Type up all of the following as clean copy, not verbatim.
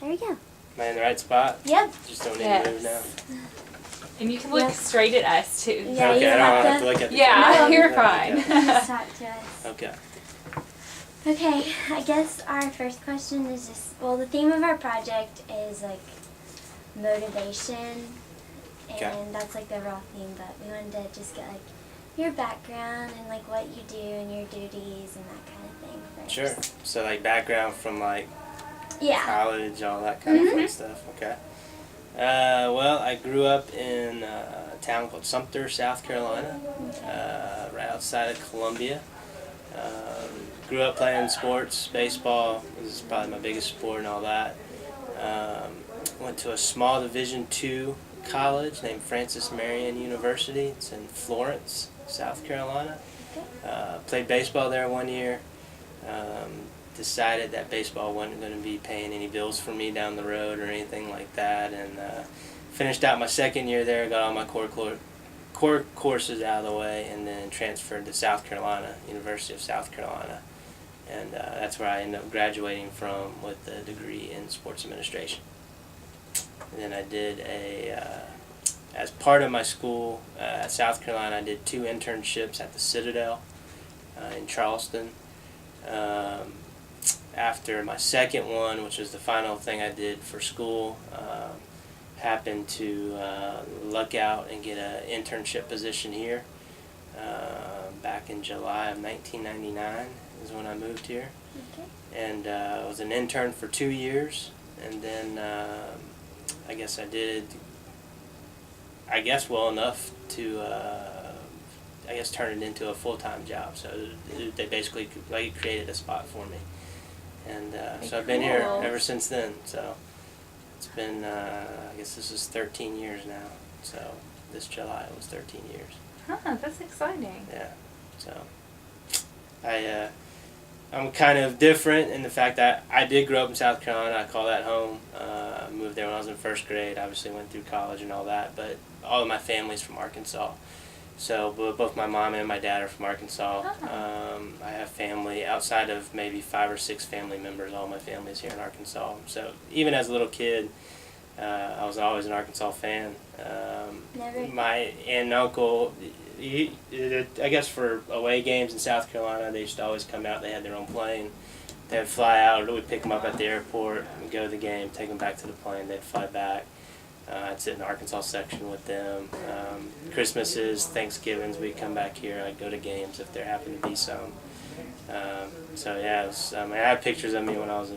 There we go. Am I in the right spot? Yep. Just don't need to move now. And you can look Yep. straight at us too. Yeah, Okay, you I don't have to to look at the Yeah, No. you're Okay. fine. just talk to us. Okay. Okay, I guess our first question is just, well, the theme of our project is like motivation, and Okay. that's like the overall theme, but we wanted to just get like your background and like what you do and your duties and that kind of thing first. Sure. So like background from like Yeah. college, all that kind of fun stuff. Okay. Well, I grew up in a town called Sumter, South Carolina, right outside of Columbia. Grew up playing sports, baseball was probably my biggest sport and all that. Went to a small Division II college named Francis Marion University. It's in Florence, South Carolina. Played baseball there 1 year. Decided that baseball wasn't going to be paying any bills for me down the road or anything like that, and finished out my second year there, got all my core courses out of the way, and then transferred to South Carolina, University of South Carolina, and that's where I ended up graduating from with a degree in sports administration. And then I did as part of my school at South Carolina, I did 2 internships at the Citadel in Charleston. After my second one, which was the final thing I did for school, happened to luck out and get an internship position here. Back in July of 1999 is when I moved here. Okay. And I was an intern for 2 years, and then I guess I did, well enough to turn it into a full-time job. So they basically created a spot for me. And so I've been here Cool. ever since then. So it's been, I guess this is 13 years now. So this July it was 13 years. Huh, that's exciting. Yeah. So I'm kind of different in the fact that I did grow up in South Carolina. I call that home. I moved there when I was in first grade. Obviously went through college and all that. But all of my family's from Arkansas. So both my mom and my dad are from Arkansas. I have family outside of maybe 5 or 6 family members. All my family's here in Arkansas. So even as a little kid, I was always an Arkansas fan. Never. My aunt and uncle, I guess for away games in South Carolina, they used to always come out. They had their own plane. They'd fly out. We'd pick them up at the airport. We'd go to the game, take them back to the plane. They'd fly back. I'd sit in the Arkansas section with them. Christmases, Thanksgivings, we'd come back here. I'd go to games if there happened to be some. So yeah, I have pictures of me when I was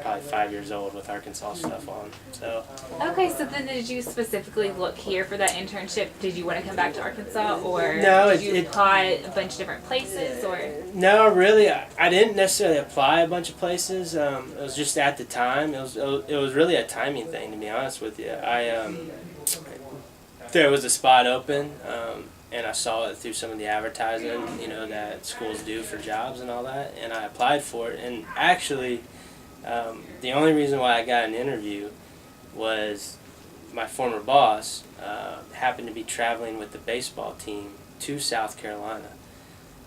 probably 5 years old with Arkansas stuff on. So Okay, so then did you specifically look here for that internship? Did you want to come back to Arkansas, or No, did you apply a bunch of different places, or? no, really, I didn't necessarily apply a bunch of places. It was just at the time. It was really a timing thing, to be honest with you. There was a spot open, and I saw it through some of the advertising, that schools do for jobs and all that, and I applied for it. And actually, the only reason why I got an interview was my former boss happened to be traveling with the baseball team to South Carolina.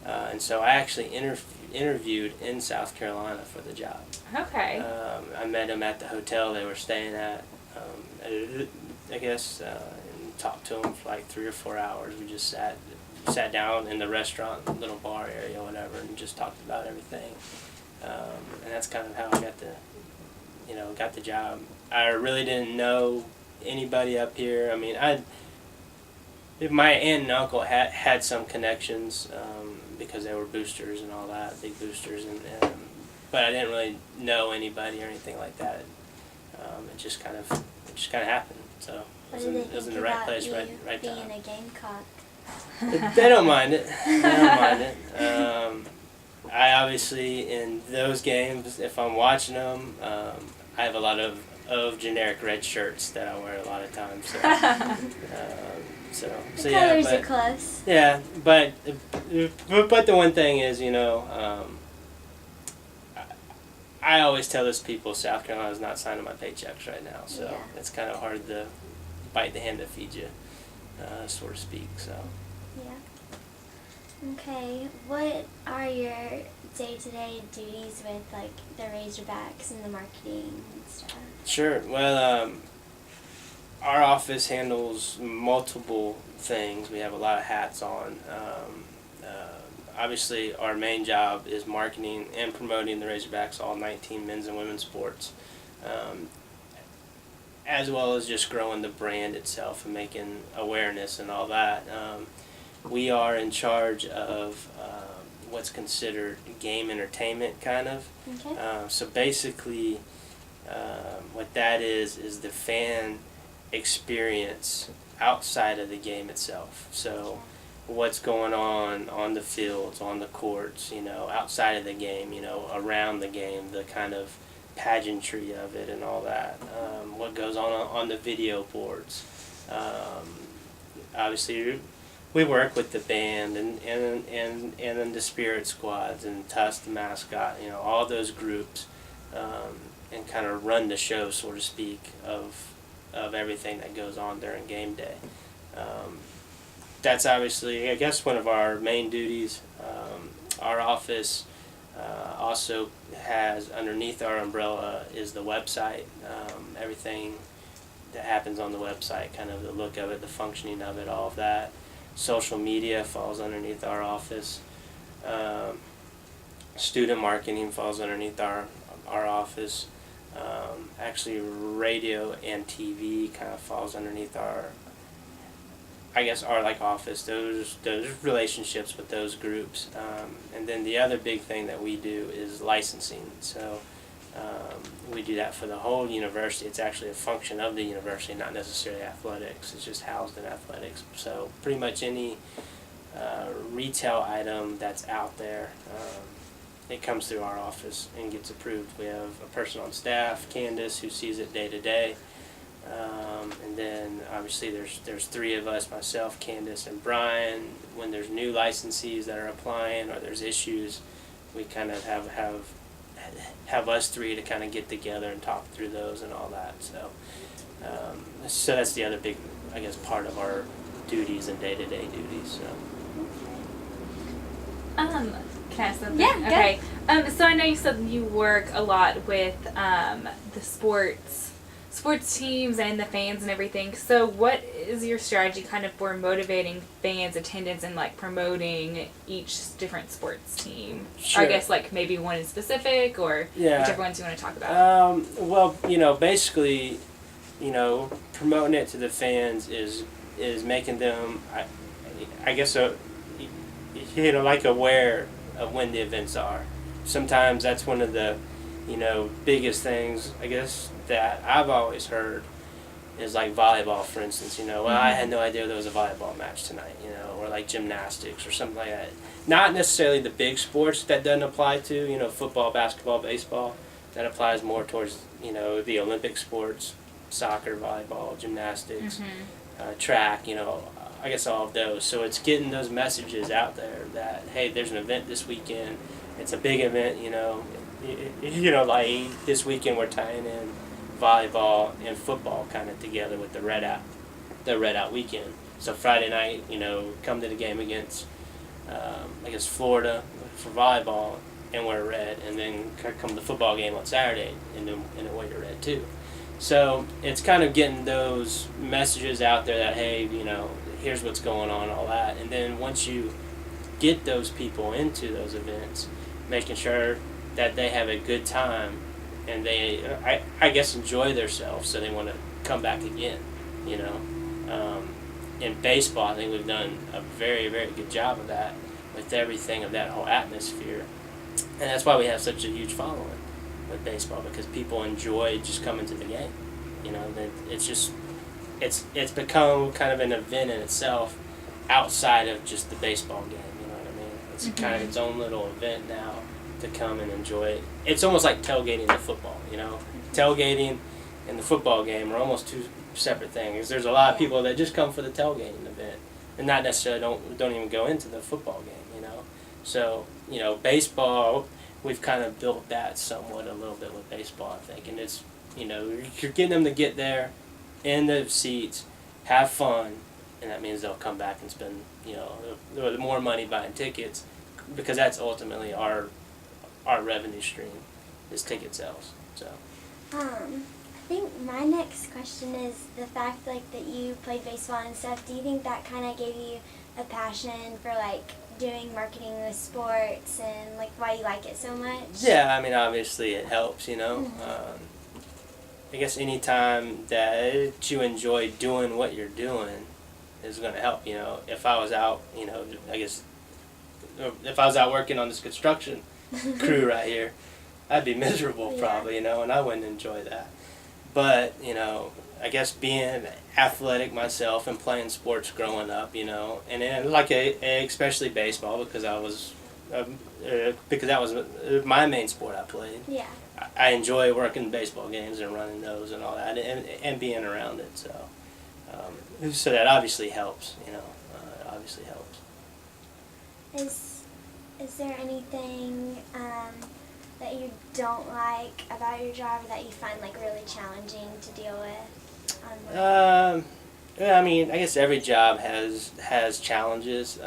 And so I actually interviewed in South Carolina for the job. Okay. I met him at the hotel they were staying at, I guess, and talked to him for like 3 or 4 hours. We just sat down in the restaurant, little bar area, whatever, and just talked about everything. And that's kind of how I got the job. I really didn't know anybody up here. I mean, my aunt and uncle had some connections because they were boosters and all that, big boosters, but I didn't really know anybody or anything like that. It just kind of happened. So What it do they was in think the right about place, you right being time. a Gamecock? They don't mind it. They don't mind it. I obviously, in those games, if I'm watching them, I have a lot of generic red shirts that I wear a lot of times. So, The yeah, colors but, are close. yeah, but the one thing is, I always tell those people South Carolina's not signing my paychecks right now, so Yeah. it's kind of hard to bite the hand that feeds you, so to speak. So. Yeah. Okay, what are your day-to-day duties with like the Razorbacks and the marketing and stuff? Sure. Well, our office handles multiple things. We have a lot of hats on. Obviously, our main job is marketing and promoting the Razorbacks, all 19 men's and women's sports, as well as just growing the brand itself and making awareness and all that. We are in charge of what's considered game entertainment, kind of. Okay. So basically, what that is the fan experience outside of the game itself. So what's going on the fields, on the courts, outside of the game, around the game, the kind of pageantry of it and all that. What goes on the video boards. Obviously, we work with the band and then the spirit squads and Tuss the mascot, all those groups, and kind of run the show, so to speak, of everything that goes on during game day. That's obviously, I guess, one of our main duties. Our office also has, underneath our umbrella, is the website. Everything that happens on the website, kind of the look of it, the functioning of it, all of that. Social media falls underneath our office. Student marketing falls underneath our office. Actually, radio and TV kind of falls underneath our office. Those relationships with those groups. And then the other big thing that we do is licensing. So we do that for the whole university. It's actually a function of the university, not necessarily athletics. It's just housed in athletics. So pretty much any retail item that's out there, it comes through our office and gets approved. We have a person on staff, Candace, who sees it day to day. And then obviously there's three of us, myself, Candace, and Brian. When there's new licensees that are applying or there's issues, we kind of have us three to kind of get together and talk through those and all that. So so that's the other big, I guess, part of our duties and day-to-day duties. So. Can I ask something? Yeah, go. Okay. So I know you said you work a lot with the sports teams and the fans and everything. So what is your strategy kind of for motivating fans' attendance and like promoting each different sports team? Sure. Or I guess like maybe one in specific or Yeah. whichever ones you want to talk about. Well, basically, promoting it to the fans is making them, I guess, like aware of when the events are. Sometimes that's one of the, biggest things, I guess, that I've always heard is like volleyball, for instance. Well, I had no idea there was a volleyball match tonight, or like gymnastics or something like that. Not necessarily the big sports that doesn't apply to, football, basketball, baseball. That applies more towards, the Olympic sports, soccer, volleyball, gymnastics, track, I guess all of those. So it's getting those messages out there that, hey, there's an event this weekend. It's a big event, like this weekend we're tying in volleyball and football kind of together with the Red Out weekend. So Friday night, come to the game against, Florida for volleyball and wear red, and then come to the football game on Saturday and wear your red too. So it's kind of getting those messages out there that, hey, here's what's going on, all that. And then once you get those people into those events, making sure that they have a good time and they, I guess, enjoy themselves, so they want to come back again, In baseball, I think we've done a very, very good job of that with everything of that whole atmosphere. And that's why we have such a huge following with baseball, because people enjoy just coming to the game. It's become kind of an event in itself outside of just the baseball game, you know what I mean? It's kind of its own little event now to come and enjoy it. It's almost like tailgating the football, Tailgating and the football game are almost two separate things. There's a lot of people that just come for the tailgating event and not necessarily don't even go into the football game, So, baseball, we've kind of built that somewhat a little bit with baseball, I think. And it's, you're getting them to get there in the seats, have fun, and that means they'll come back and spend, you know, more money buying tickets, because that's ultimately our revenue stream is ticket sales. So. I think my next question is the fact like that you played baseball and stuff. Do you think that kind of gave you a passion for like doing marketing with sports and like why you like it so much? Yeah, I mean, obviously it helps, you know. I guess any time that you enjoy doing what you're doing is going to help, you know. If I was out, you know, I guess if I was out working on this construction crew right here, I'd be miserable probably, you know, and I wouldn't enjoy that. But, you know, I guess being athletic myself and playing sports growing up, you know, and then like especially baseball because that was my main sport I played. Yeah. I enjoy working baseball games and running those and all that, and being around it. So that obviously helps, you know. Obviously helps. Is there anything that you don't like about your job or that you find like really challenging to deal with? Yeah, I mean, I guess every job has challenges.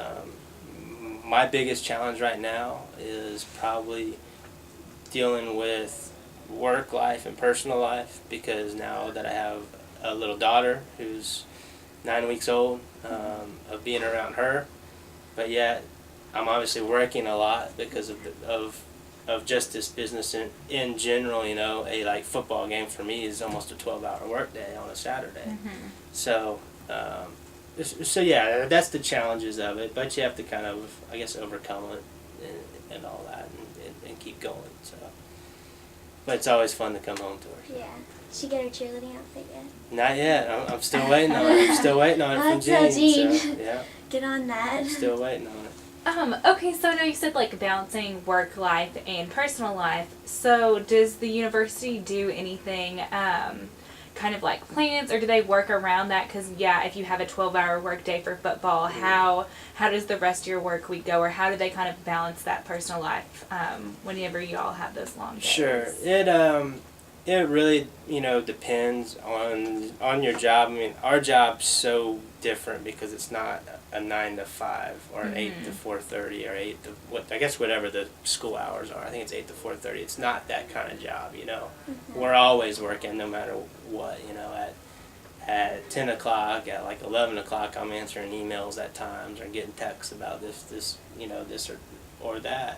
My biggest challenge right now is probably dealing with work life and personal life, because now that I have a little daughter who's 9 weeks old, of being around her, but yet I'm obviously working a lot because of just this business in general. You know, a like football game for me is almost a 12-hour work day on a Saturday. Mm-hmm. So yeah, that's the challenges of it, but you have to kind of, I guess, overcome it and all that and keep going. So, but it's always fun to come home to her. Yeah. Did she get her cheerleading outfit yet? Not yet. I'm still waiting on it. I'm still waiting on it from I'll tell Jean. Jean. So, yeah, Get on that. still waiting on it. Okay, so I know you said like balancing work life and personal life. So does the university do anything kind of like plans, or do they work around that? Because yeah, if you have a 12-hour work day for football, how does the rest of your work week go, or how do they kind of balance that personal life whenever you all have those long days? Sure. It really, you know, depends on your job. I mean, our job's so different because it's not a 9 to 5 or an 8 to 4:30 or 8 to whatever the school hours are. I think it's 8 to 4:30. It's not that kind of job, you know. We're always working no matter what, you know. At 10 o'clock, at like 11 o'clock, I'm answering emails at times or getting texts about this, you know, this or that.